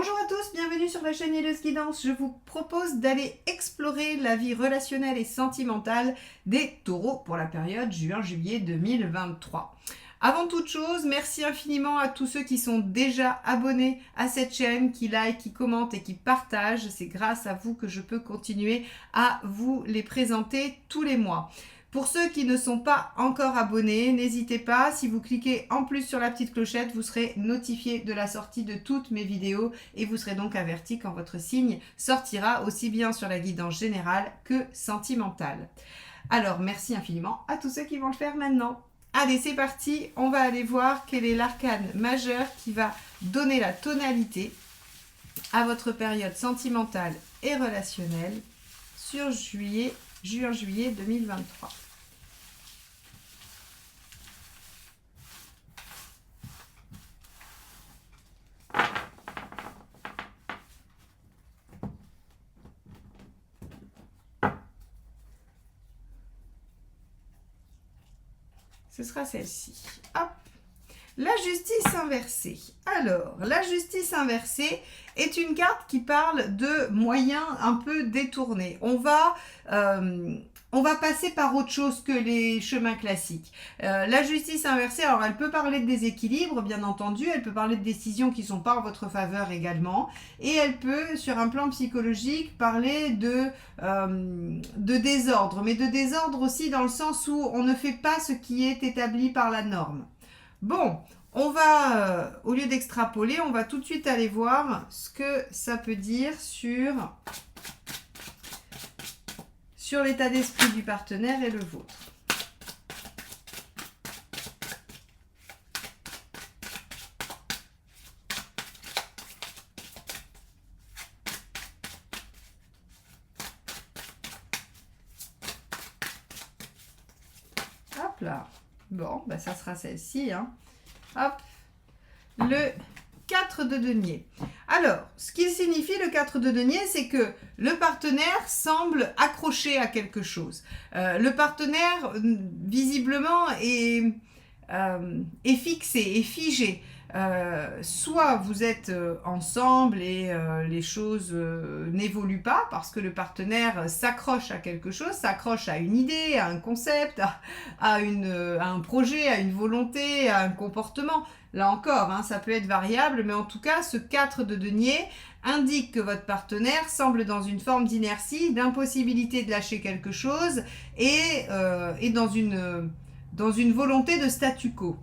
Bonjour à tous, bienvenue sur la chaîne Hello's Guidance. Je vous propose d'aller explorer la vie relationnelle et sentimentale des taureaux pour la période juin-juillet 2023. Avant toute chose, merci infiniment à tous ceux qui sont déjà abonnés à cette chaîne, qui like, qui commentent et qui partagent. C'est grâce à vous que je peux continuer à vous les présenter tous les mois. Pour ceux qui ne sont pas encore abonnés, n'hésitez pas, si vous cliquez en plus sur la petite clochette, vous serez notifié de la sortie de toutes mes vidéos et vous serez donc averti quand votre signe sortira, aussi bien sur la guidance générale que sentimentale. Alors, merci infiniment à tous ceux qui vont le faire maintenant. Allez, c'est parti, on va aller voir quel est l'arcane majeur qui va donner la tonalité à votre période sentimentale et relationnelle sur juin-juillet 2023. Ce sera celle-ci. Hop. La justice inversée. Alors, la justice inversée est une carte qui parle de moyens un peu détournés. On va passer par autre chose que les chemins classiques. La justice inversée, alors elle peut parler de déséquilibre, bien entendu, elle peut parler de décisions qui ne sont pas en votre faveur également, et elle peut, sur un plan psychologique, parler de désordre, mais de désordre aussi dans le sens où on ne fait pas ce qui est établi par la norme. Bon, on va, au lieu d'extrapoler, on va tout de suite aller voir ce que ça peut dire sur l'état d'esprit du partenaire et le vôtre. Hop là. Bon, ben ça sera celle-ci. Hein. Hop. Le 4 de denier. Alors, ce qu'il signifie le 4 de denier, c'est que le partenaire semble accroché à quelque chose. Le partenaire, visiblement, est fixé, est figé. Soit vous êtes ensemble et les choses n'évoluent pas parce que le partenaire s'accroche à quelque chose, s'accroche à une idée, à un concept, à un projet, à une volonté, à un comportement. Là encore, hein, ça peut être variable, mais en tout cas, ce 4 de denier indique que votre partenaire semble dans une forme d'inertie, d'impossibilité de lâcher quelque chose et dans une volonté de statu quo.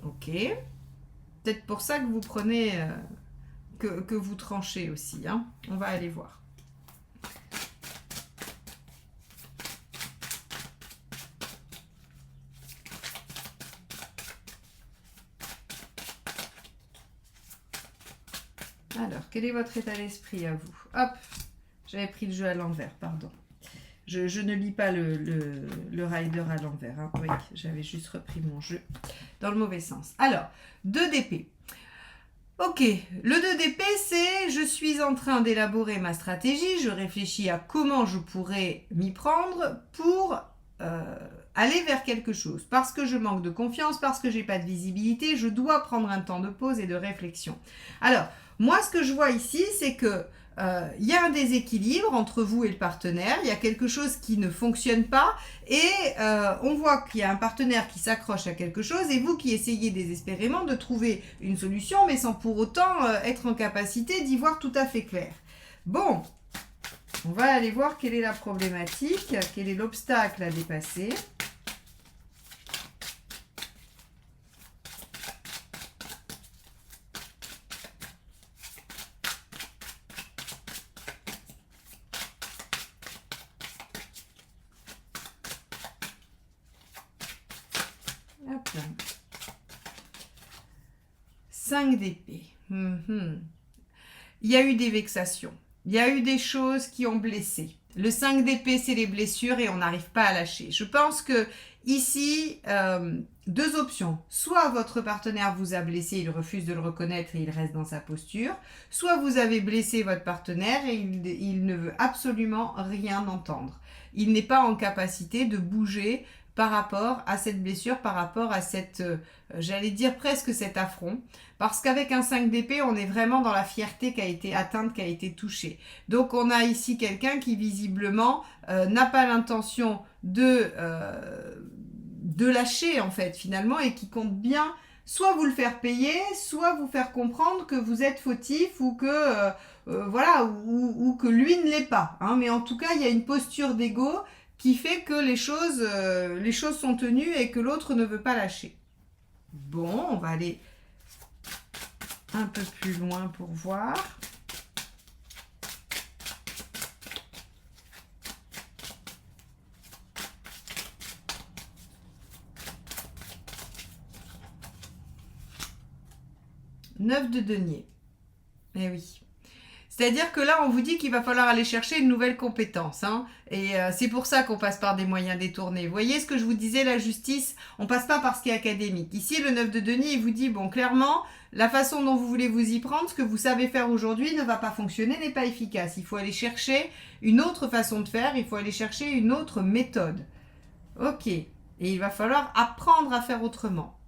Ok. Peut-être pour ça que vous prenez, que vous tranchez aussi. Hein. On va aller voir. Alors, quel est votre état d'esprit à vous? Hop, j'avais pris le jeu à l'envers, pardon. Je ne lis pas le rider à l'envers. Hein. Oui, j'avais juste repris mon jeu dans le mauvais sens. Alors, 2 d'épée. Ok, le 2 d'épée, c'est je suis en train d'élaborer ma stratégie, je réfléchis à comment je pourrais m'y prendre pour aller vers quelque chose. Parce que je manque de confiance, parce que j'ai pas de visibilité, je dois prendre un temps de pause et de réflexion. Alors, moi, ce que je vois ici, c'est que y a un déséquilibre entre vous et le partenaire, il y a quelque chose qui ne fonctionne pas et on voit qu'il y a un partenaire qui s'accroche à quelque chose et vous qui essayez désespérément de trouver une solution mais sans pour autant être en capacité d'y voir tout à fait clair. Bon, on va aller voir quelle est la problématique, quel est l'obstacle à dépasser. Hop là. 5 d'épée. Il y a eu des vexations. Il y a eu des choses qui ont blessé. Le 5 d'épée, c'est les blessures et on n'arrive pas à lâcher. Je pense que ici, 2 options. Soit votre partenaire vous a blessé, il refuse de le reconnaître et il reste dans sa posture. Soit vous avez blessé votre partenaire et il ne veut absolument rien entendre. Il n'est pas en capacité de bouger par rapport à cette blessure, par rapport à cette, j'allais dire presque cet affront. Parce qu'avec un 5 d'épée, on est vraiment dans la fierté qui a été atteinte, qui a été touchée. Donc on a ici quelqu'un qui visiblement n'a pas l'intention de lâcher en fait finalement et qui compte bien soit vous le faire payer, soit vous faire comprendre que vous êtes fautif ou que voilà ou que lui ne l'est pas. Hein. Mais en tout cas, il y a une posture d'ego qui fait que les choses sont tenues et que l'autre ne veut pas lâcher. Bon, on va aller un peu plus loin pour voir. Neuf de denier. Eh oui. C'est-à-dire que là, on vous dit qu'il va falloir aller chercher une nouvelle compétence. Hein, et c'est pour ça qu'on passe par des moyens détournés. Vous voyez ce que je vous disais, la justice, on passe pas par ce qui est académique. Ici, le 9 de denier, il vous dit, bon, clairement, la façon dont vous voulez vous y prendre, ce que vous savez faire aujourd'hui ne va pas fonctionner, n'est pas efficace. Il faut aller chercher une autre façon de faire, il faut aller chercher une autre méthode. Ok. Et il va falloir apprendre à faire autrement.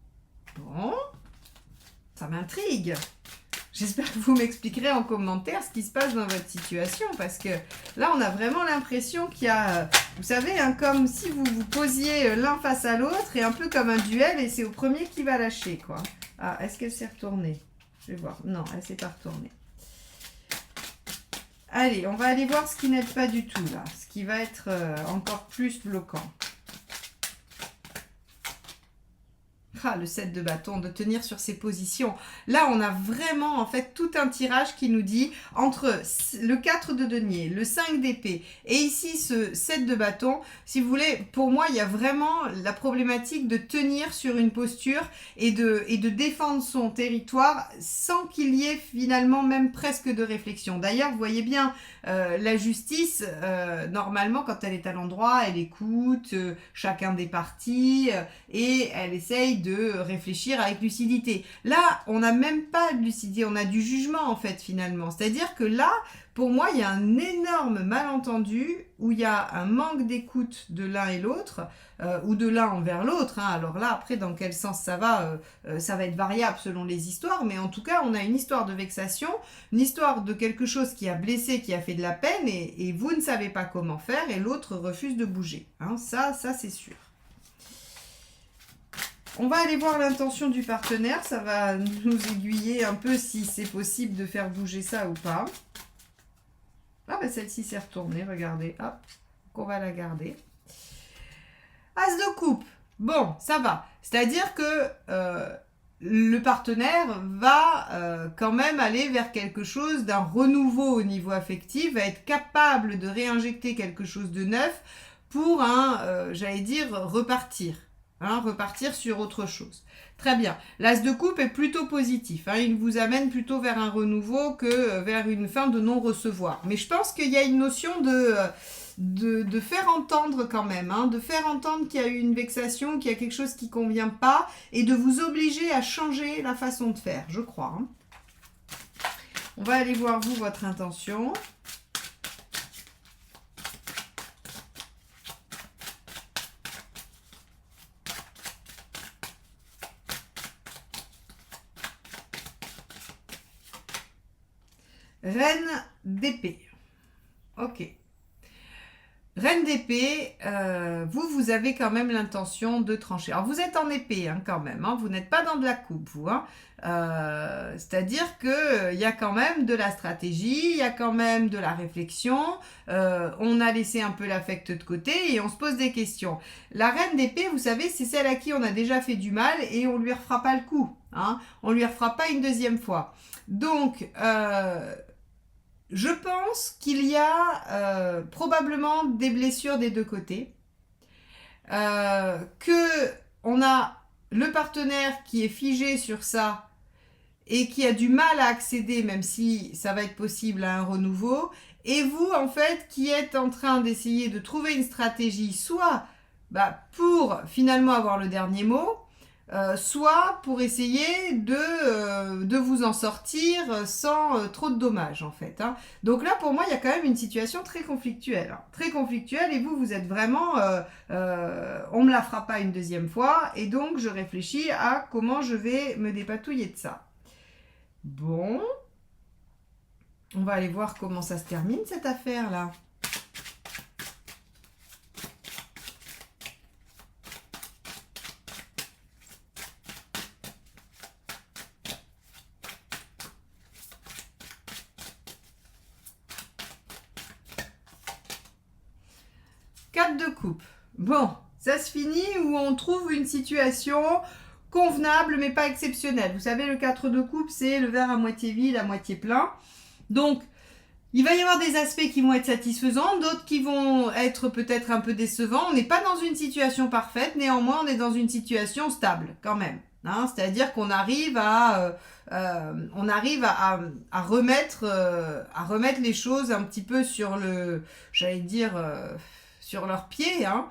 Bon, ça m'intrigue. J'espère que vous m'expliquerez en commentaire ce qui se passe dans votre situation parce que là, on a vraiment l'impression qu'il y a, vous savez, hein, comme si vous vous posiez l'un face à l'autre et un peu comme un duel et c'est au premier qui va lâcher, quoi. Ah, est-ce qu'elle s'est retournée? Je vais voir. Non, elle s'est pas retournée. Allez, on va aller voir ce qui n'aide pas du tout, là. Ce qui va être encore plus bloquant. Ah, le 7 de bâton, de tenir sur ses positions. Là, on a vraiment, en fait, tout un tirage qui nous dit, entre le 4 de denier, le 5 d'épée, et ici, ce 7 de bâton, si vous voulez, pour moi, il y a vraiment la problématique de tenir sur une posture et de défendre son territoire sans qu'il y ait finalement même presque de réflexion. D'ailleurs, vous voyez bien, la justice, normalement, quand elle est à l'endroit, elle écoute chacun des parties et elle essaye de réfléchir avec lucidité. Là, on n'a même pas de lucidité, on a du jugement en fait finalement. C'est-à-dire que là, pour moi, il y a un énorme malentendu où il y a un manque d'écoute de l'un et l'autre, ou de l'un envers l'autre. Hein. Alors là, après, dans quel sens ça va être variable selon les histoires, mais en tout cas, on a une histoire de vexation, une histoire de quelque chose qui a blessé, qui a fait de la peine, et vous ne savez pas comment faire, et l'autre refuse de bouger. Hein. Ça c'est sûr. On va aller voir l'intention du partenaire, ça va nous aiguiller un peu si c'est possible de faire bouger ça ou pas. Ah ben celle-ci s'est retournée, regardez, hop, on va la garder. As de coupe, bon, ça va. C'est-à-dire que le partenaire va quand même aller vers quelque chose d'un renouveau au niveau affectif, va être capable de réinjecter quelque chose de neuf pour j'allais dire, repartir. Hein, repartir sur autre chose. Très bien. L'as de coupe est plutôt positif. Hein, il vous amène plutôt vers un renouveau que vers une fin de non-recevoir. Mais je pense qu'il y a une notion de faire entendre quand même. Hein, de faire entendre qu'il y a eu une vexation, qu'il y a quelque chose qui ne convient pas et de vous obliger à changer la façon de faire, je crois. Hein. On va aller voir, vous, votre intention. Reine d'épée. Ok. Reine d'épée, vous avez quand même l'intention de trancher. Alors, vous êtes en épée hein, quand même. Hein, vous n'êtes pas dans de la coupe, vous. Hein. C'est-à-dire qu'il y a quand même de la stratégie, il y a quand même de la réflexion. On a laissé un peu l'affect de côté et on se pose des questions. La reine d'épée, vous savez, c'est celle à qui on a déjà fait du mal et on ne lui refera pas le coup. Hein. On ne lui refera pas une deuxième fois. Donc, je pense qu'il y a probablement des blessures des deux côtés, que on a le partenaire qui est figé sur ça et qui a du mal à accéder, même si ça va être possible à un renouveau, et vous en fait qui êtes en train d'essayer de trouver une stratégie, soit pour finalement avoir le dernier mot, soit pour essayer de vous en sortir sans trop de dommages en fait. Hein. Donc là pour moi il y a quand même une situation très conflictuelle. Hein. Très conflictuelle et vous êtes vraiment... on ne me la fera pas une deuxième fois et donc je réfléchis à comment je vais me dépatouiller de ça. Bon, on va aller voir comment ça se termine cette affaire là. De coupe. Bon, ça se finit où on trouve une situation convenable mais pas exceptionnelle. Vous savez, le 4 de coupe, c'est le verre à moitié vide, à moitié plein. Donc, il va y avoir des aspects qui vont être satisfaisants, d'autres qui vont être peut-être un peu décevants. On n'est pas dans une situation parfaite, néanmoins, on est dans une situation stable quand même. Hein, c'est-à-dire qu'on arrive à remettre les choses un petit peu sur le, j'allais dire, sur leurs pieds, hein.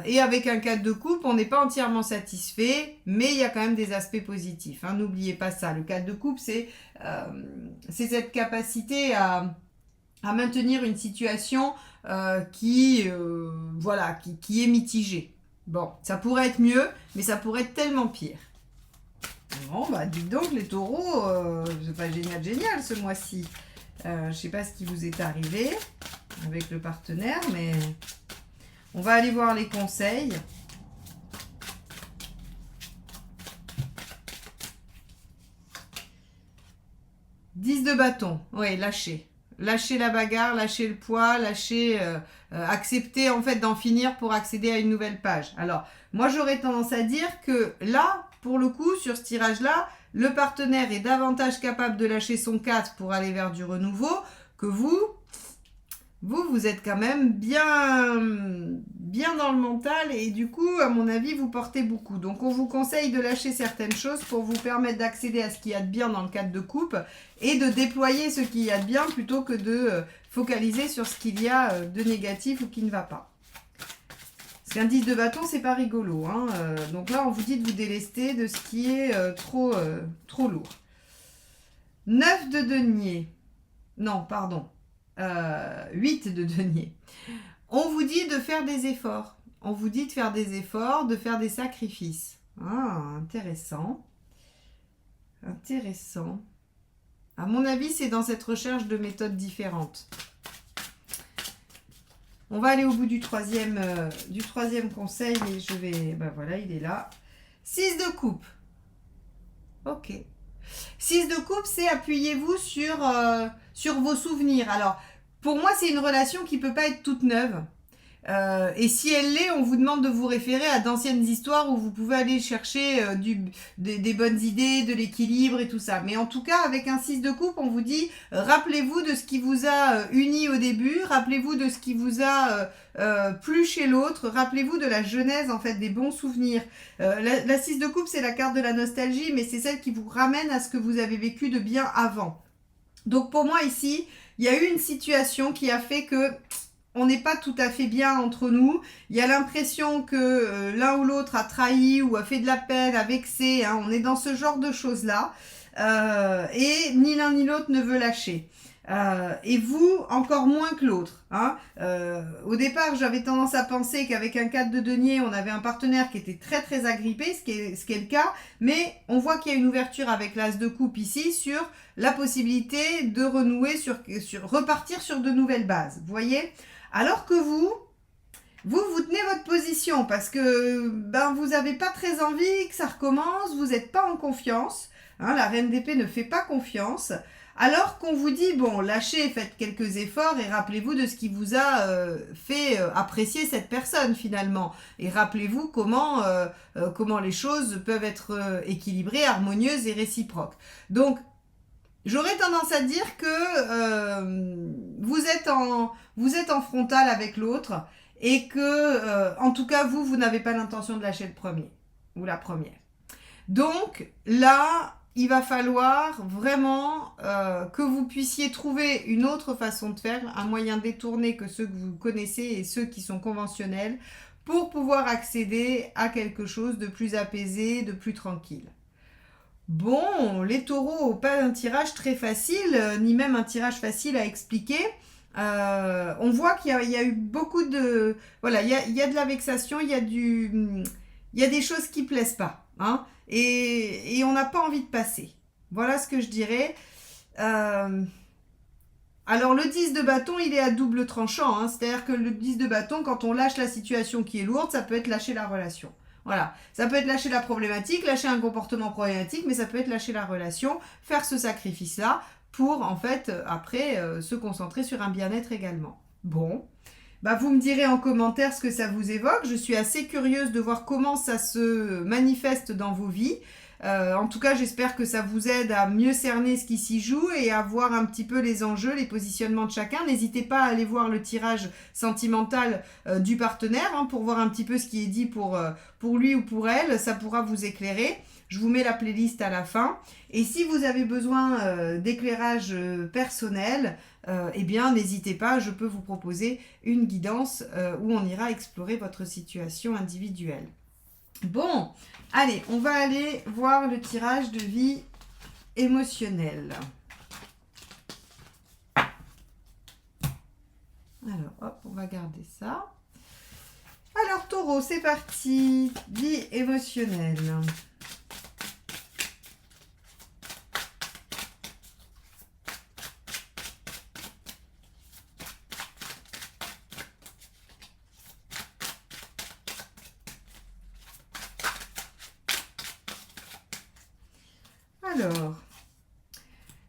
Et avec un 4 de coupe, on n'est pas entièrement satisfait, mais il y a quand même des aspects positifs. Hein. N'oubliez pas ça. Le 4 de coupe, c'est cette capacité à maintenir une situation qui est mitigée. Bon, ça pourrait être mieux, mais ça pourrait être tellement pire. Bon, bah dites donc, les taureaux, c'est pas génial ce mois-ci. Je sais pas ce qui vous est arrivé avec le partenaire, mais on va aller voir les conseils. « 10 de bâton ». Oui, lâcher. Lâcher la bagarre, lâcher le poids, accepter en fait d'en finir pour accéder à une nouvelle page. Alors, moi j'aurais tendance à dire que là, pour le coup, sur ce tirage-là, le partenaire est davantage capable de lâcher son 4 pour aller vers du renouveau que vous êtes quand même bien dans le mental et du coup, à mon avis, vous portez beaucoup. Donc, on vous conseille de lâcher certaines choses pour vous permettre d'accéder à ce qu'il y a de bien dans le 4 de coupe et de déployer ce qu'il y a de bien plutôt que de focaliser sur ce qu'il y a de négatif ou qui ne va pas. Parce qu'un 10 de bâton, c'est pas rigolo. Hein. Donc là, on vous dit de vous délester de ce qui est trop lourd. 9 de denier. Non, pardon. 8 de denier. On vous dit de faire des efforts. On vous dit de faire des efforts, de faire des sacrifices. Ah, intéressant. Intéressant. À mon avis, c'est dans cette recherche de méthodes différentes. On va aller au bout du troisième conseil et je vais... Ben voilà, il est là. 6 de coupe. Ok. 6 de coupe, c'est appuyez-vous sur vos souvenirs. Alors, pour moi, c'est une relation qui ne peut pas être toute neuve. Et si elle l'est, on vous demande de vous référer à d'anciennes histoires où vous pouvez aller chercher des bonnes idées, de l'équilibre et tout ça. Mais en tout cas, avec un 6 de coupe, on vous dit, rappelez-vous de ce qui vous a uni au début, rappelez-vous de ce qui vous a plu chez l'autre, rappelez-vous de la genèse, en fait, des bons souvenirs. La 6 de coupe, c'est la carte de la nostalgie, mais c'est celle qui vous ramène à ce que vous avez vécu de bien avant. Donc pour moi ici, il y a eu une situation qui a fait que on n'est pas tout à fait bien entre nous. Il y a l'impression que l'un ou l'autre a trahi ou a fait de la peine, a vexé. Hein. On est dans ce genre de choses-là. Et ni l'un ni l'autre ne veut lâcher. Et vous, encore moins que l'autre. Hein. Au départ, j'avais tendance à penser qu'avec un 4 de denier, on avait un partenaire qui était très très agrippé, ce qui est le cas. Mais on voit qu'il y a une ouverture avec l'as de coupe ici sur la possibilité de renouer, repartir sur de nouvelles bases. Vous voyez ? Alors que vous tenez votre position parce que vous n'avez pas très envie que ça recommence, vous n'êtes pas en confiance. Hein, la reine d'épée ne fait pas confiance. Alors qu'on vous dit, bon, lâchez, faites quelques efforts et rappelez-vous de ce qui vous a fait apprécier cette personne finalement. Et rappelez-vous comment les choses peuvent être équilibrées, harmonieuses et réciproques. Donc, j'aurais tendance à dire que vous êtes en frontal avec l'autre et que, en tout cas, vous n'avez pas l'intention de lâcher le premier ou la première. Donc là, il va falloir vraiment que vous puissiez trouver une autre façon de faire, un moyen détourné que ceux que vous connaissez et ceux qui sont conventionnels pour pouvoir accéder à quelque chose de plus apaisé, de plus tranquille. Bon, les taureaux, pas un tirage très facile, ni même un tirage facile à expliquer. On voit qu'il y a eu beaucoup de... Voilà, il y a de la vexation, il y a des choses qui ne plaisent pas. Hein, et on n'a pas envie de passer. Voilà ce que je dirais. Alors le 10 de bâton, il est à double tranchant. Hein, c'est-à-dire que le 10 de bâton, quand on lâche la situation qui est lourde, ça peut être lâcher la relation. Voilà, ça peut être lâcher la problématique, lâcher un comportement problématique, mais ça peut être lâcher la relation, faire ce sacrifice-là pour, en fait, après, se concentrer sur un bien-être également. Bon, bah vous me direz en commentaire ce que ça vous évoque. Je suis assez curieuse de voir comment ça se manifeste dans vos vies. En tout cas, j'espère que ça vous aide à mieux cerner ce qui s'y joue et à voir un petit peu les enjeux, les positionnements de chacun. N'hésitez pas à aller voir le tirage sentimental du partenaire hein, pour voir un petit peu ce qui est dit pour lui ou pour elle. Ça pourra vous éclairer. Je vous mets la playlist à la fin. Et si vous avez besoin d'éclairage personnel, eh bien, n'hésitez pas, je peux vous proposer une guidance où on ira explorer votre situation individuelle. Bon, allez, on va aller voir le tirage de vie émotionnelle. Alors, hop, on va garder ça. Alors, taureau, c'est parti. Vie émotionnelle. Alors,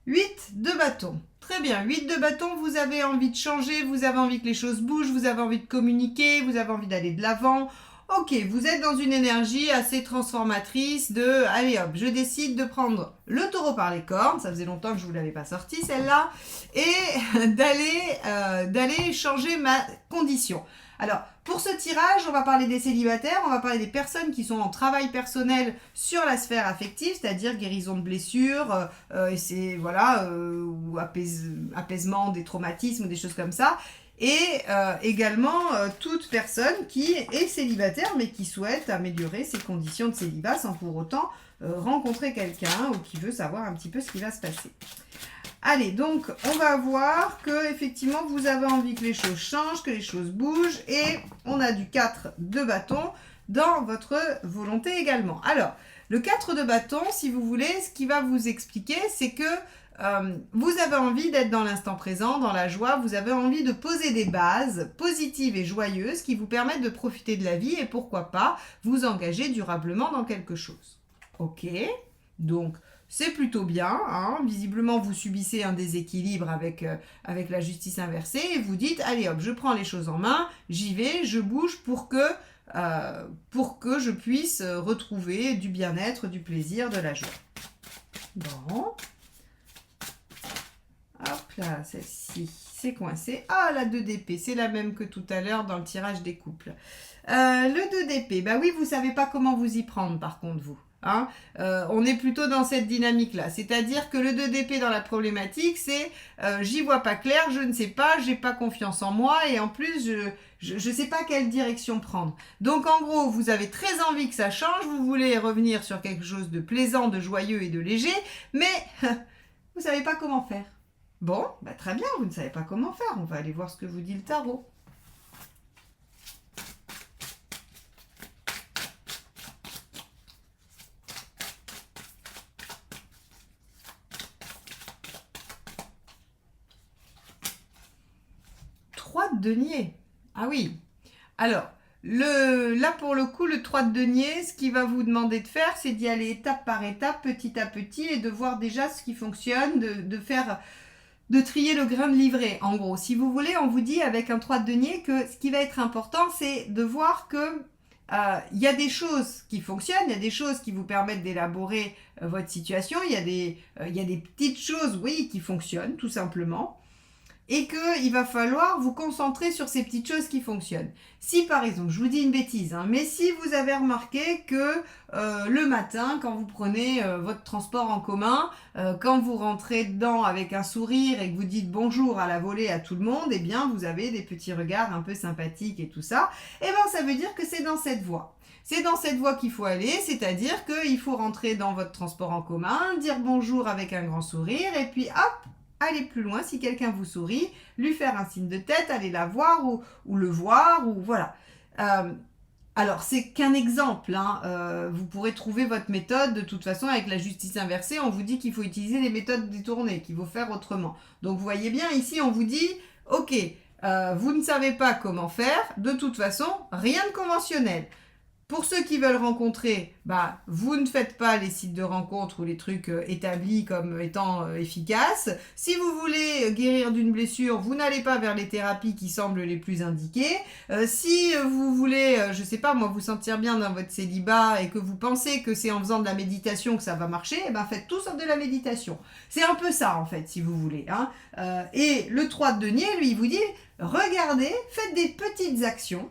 8 de bâton. Très bien, 8 de bâton, vous avez envie de changer, vous avez envie que les choses bougent, vous avez envie de communiquer, vous avez envie d'aller de l'avant. Ok, vous êtes dans une énergie assez transformatrice de « Allez hop, je décide de prendre le taureau par les cornes », ça faisait longtemps que je ne vous l'avais pas sorti celle-là, et d'aller changer ma condition. Alors, pour ce tirage, on va parler des célibataires, on va parler des personnes qui sont en travail personnel sur la sphère affective, c'est-à-dire guérison de blessures, et c'est voilà, ou apaisement des traumatismes, des choses comme ça. Et également toute personne qui est célibataire mais qui souhaite améliorer ses conditions de célibat sans pour autant rencontrer quelqu'un ou qui veut savoir un petit peu ce qui va se passer. Allez, donc on va voir que effectivement vous avez envie que les choses changent, que les choses bougent et on a du 4 de bâton dans votre volonté également. Alors, le 4 de bâton, si vous voulez, ce qui va vous expliquer, c'est que vous avez envie d'être dans l'instant présent, dans la joie, vous avez envie de poser des bases positives et joyeuses qui vous permettent de profiter de la vie et pourquoi pas vous engager durablement dans quelque chose. Ok, donc c'est plutôt bien, hein. Visiblement vous subissez un déséquilibre avec la justice inversée et vous dites allez hop, je prends les choses en main, j'y vais, je bouge pour que je puisse retrouver du bien-être, du plaisir, de la joie. Bon. Hop là, celle-ci, c'est coincé. Ah, la 2 d'épée, c'est la même que tout à l'heure dans le tirage des couples. Le 2 d'épée, bah oui, vous ne savez pas comment vous y prendre par contre, vous. Hein, on est plutôt dans cette dynamique-là. C'est-à-dire que le 2 d'épée dans la problématique, c'est j'y vois pas clair, je ne sais pas, j'ai pas confiance en moi et en plus, je sais pas quelle direction prendre. Donc en gros, vous avez très envie que ça change, vous voulez revenir sur quelque chose de plaisant, de joyeux et de léger, mais vous savez pas comment faire. Bon, bah très bien, vous ne savez pas comment faire. On va aller voir ce que vous dit le tarot. De denier. Ah oui. Alors, là pour le coup, le 3 de denier, ce qu'il va vous demander de faire, c'est d'y aller étape par étape, petit à petit, et de voir déjà ce qui fonctionne, de trier le grain de livret. En gros, si vous voulez, on vous dit avec un 3 de denier que ce qui va être important, c'est de voir que il y a des choses qui fonctionnent, il y a des choses qui vous permettent d'élaborer votre situation, il y a des petites choses, oui, qui fonctionnent, tout simplement. et qu'il va falloir vous concentrer sur ces petites choses qui fonctionnent. Si par exemple, je vous dis une bêtise, hein, mais si vous avez remarqué que le matin, quand vous prenez votre transport en commun, quand vous rentrez dedans avec un sourire et que vous dites bonjour à la volée à tout le monde, eh bien vous avez des petits regards un peu sympathiques et tout ça, eh bien ça veut dire que c'est dans cette voie. C'est dans cette voie qu'il faut aller, c'est-à-dire qu'il faut rentrer dans votre transport en commun, dire bonjour avec un grand sourire et puis hop, aller plus loin, si quelqu'un vous sourit, lui faire un signe de tête, aller la voir ou le voir, ou voilà. Alors, c'est qu'un exemple, hein. Vous pourrez trouver votre méthode, de toute façon, avec la justice inversée, on vous dit qu'il faut utiliser des méthodes détournées, qu'il faut faire autrement. Donc, vous voyez bien, ici, on vous dit, ok, vous ne savez pas comment faire, de toute façon, rien de conventionnel. Pour ceux qui veulent rencontrer, bah, vous ne faites pas les sites de rencontres ou les trucs établis comme étant efficaces. Si vous voulez guérir d'une blessure, vous n'allez pas vers les thérapies qui semblent les plus indiquées. Si vous voulez, je sais pas moi, vous sentir bien dans votre célibat et que vous pensez que c'est en faisant de la méditation que ça va marcher, eh ben faites tout sauf de la méditation. C'est un peu ça en fait, si vous voulez. Hein. Et le 3 de denier, lui, il vous dit, regardez, faites des petites actions.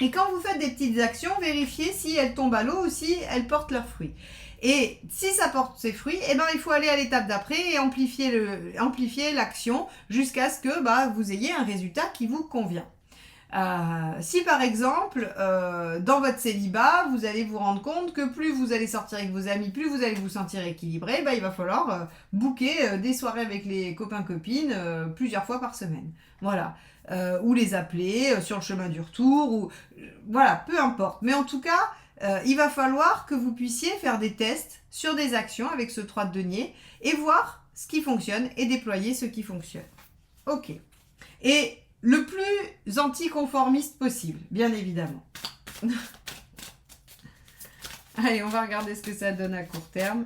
Et quand vous faites des petites actions, vérifiez si elles tombent à l'eau ou si elles portent leurs fruits. Et si ça porte ses fruits, eh ben, il faut aller à l'étape d'après et amplifier l'action jusqu'à ce que vous ayez un résultat qui vous convient. Si par exemple, dans votre célibat, vous allez vous rendre compte que plus vous allez sortir avec vos amis, plus vous allez vous sentir équilibré, il va falloir booker des soirées avec les copains-copines plusieurs fois par semaine. Voilà. Ou les appeler sur le chemin du retour, ou voilà, peu importe. Mais en tout cas, il va falloir que vous puissiez faire des tests sur des actions avec ce 3 de denier et voir ce qui fonctionne et déployer ce qui fonctionne. Ok. Et le plus anticonformiste possible, bien évidemment. Allez, on va regarder ce que ça donne à court terme.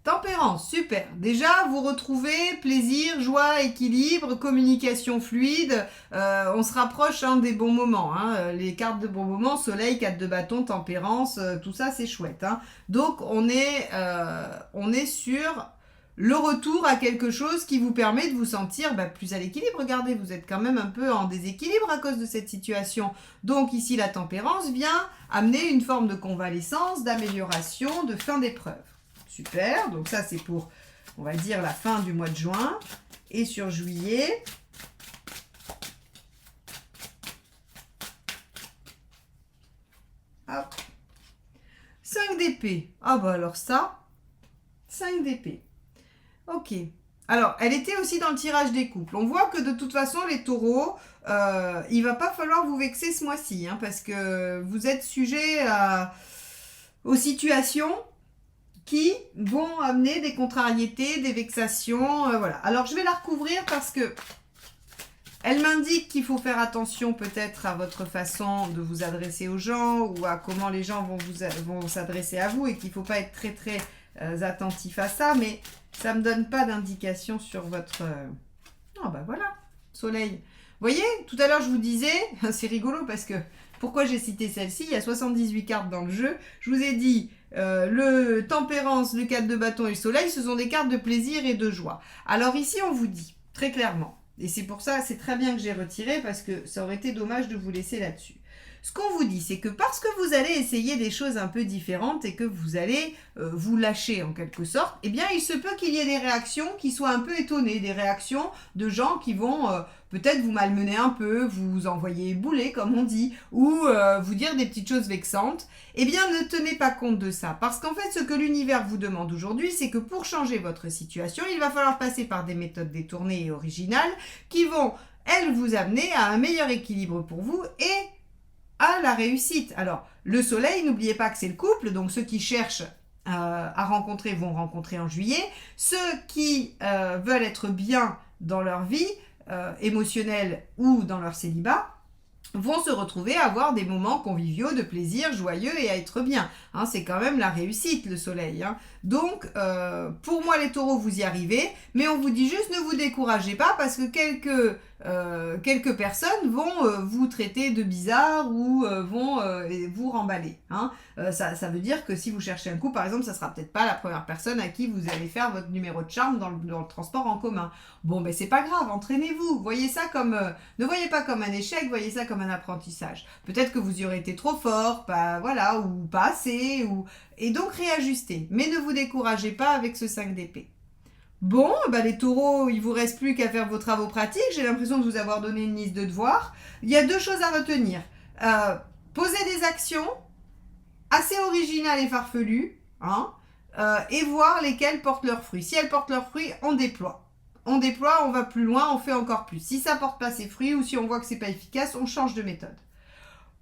Tempérance, super. Déjà, vous retrouvez plaisir, joie, équilibre, communication fluide. On se rapproche des bons moments. Hein. Les cartes de bons moments, soleil, 4 de bâton, tempérance, tout ça, c'est chouette. Hein. Donc, on est sur le retour à quelque chose qui vous permet de vous sentir plus à l'équilibre. Regardez, vous êtes quand même un peu en déséquilibre à cause de cette situation. Donc, ici, la tempérance vient amener une forme de convalescence, d'amélioration, de fin d'épreuve. Super, donc ça c'est pour, on va dire, la fin du mois de juin. Et sur juillet, hop, 5 d'épée. Ah bah alors ça, 5 d'épée. Ok. Alors, elle était aussi dans le tirage des couples. On voit que de toute façon, les taureaux, il va pas falloir vous vexer ce mois-ci, hein, parce que vous êtes sujet aux situations qui vont amener des contrariétés, des vexations, voilà. Alors, je vais la recouvrir parce que elle m'indique qu'il faut faire attention peut-être à votre façon de vous adresser aux gens ou à comment les gens vont s'adresser à vous et qu'il ne faut pas être très, très attentif à ça, mais ça ne me donne pas d'indication sur votre... Oh, bah voilà, soleil. Vous voyez, tout à l'heure, je vous disais, c'est rigolo parce que pourquoi j'ai cité celle-ci, il y a 78 cartes dans le jeu. Je vous ai dit... le tempérance, le 4 de bâton et le soleil, ce sont des cartes de plaisir et de joie. Alors ici, on vous dit, très clairement, et c'est pour ça, c'est très bien que j'ai retiré, parce que ça aurait été dommage de vous laisser là-dessus. Ce qu'on vous dit, c'est que parce que vous allez essayer des choses un peu différentes et que vous allez vous lâcher en quelque sorte, eh bien, il se peut qu'il y ait des réactions qui soient un peu étonnées, des réactions de gens qui vont peut-être vous malmener un peu, vous envoyer bouler, comme on dit, ou vous dire des petites choses vexantes. Eh bien, ne tenez pas compte de ça, parce qu'en fait, ce que l'univers vous demande aujourd'hui, c'est que pour changer votre situation, il va falloir passer par des méthodes détournées et originales qui vont, elles, vous amener à un meilleur équilibre pour vous et à la réussite. Alors, le soleil, n'oubliez pas que c'est le couple, donc ceux qui cherchent à rencontrer vont rencontrer en juillet. Ceux qui veulent être bien dans leur vie émotionnelle ou dans leur célibat vont se retrouver à avoir des moments conviviaux, de plaisir, joyeux et à être bien. Hein, c'est quand même la réussite, le soleil. Hein. Donc, pour moi, les taureaux, vous y arrivez, mais on vous dit juste ne vous découragez pas parce que quelques personnes vont vous traiter de bizarre ou vont vous remballer. Hein. Ça veut dire que si vous cherchez un coup, par exemple, ça sera peut-être pas la première personne à qui vous allez faire votre numéro de charme dans le transport en commun. Bon, ben c'est pas grave, entraînez-vous. Voyez ça comme, ne voyez pas comme un échec, voyez ça comme un apprentissage. Peut-être que vous y aurez été trop fort, pas, voilà, ou pas assez, et donc réajustez. Mais ne vous découragez pas avec ce 5 d'épée. Bon, bah les taureaux, il vous reste plus qu'à faire vos travaux pratiques. J'ai l'impression de vous avoir donné une liste de devoirs. Il y a 2 choses à retenir. Poser des actions assez originales et farfelues, hein, et voir lesquelles portent leurs fruits. Si elles portent leurs fruits, on déploie. On déploie, on va plus loin, on fait encore plus. Si ça porte pas ses fruits ou si on voit que c'est pas efficace, on change de méthode.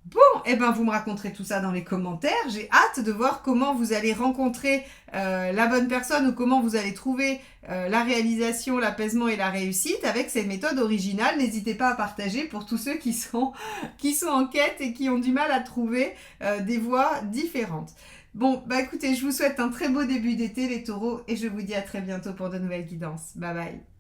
Bon, eh ben vous me raconterez tout ça dans les commentaires. J'ai hâte de voir comment vous allez rencontrer la bonne personne ou comment vous allez trouver la réalisation, l'apaisement et la réussite avec cette méthode originale. N'hésitez pas à partager pour tous ceux qui sont en quête et qui ont du mal à trouver des voies différentes. Bon, bah écoutez, je vous souhaite un très beau début d'été les taureaux et je vous dis à très bientôt pour de nouvelles guidances. Bye bye.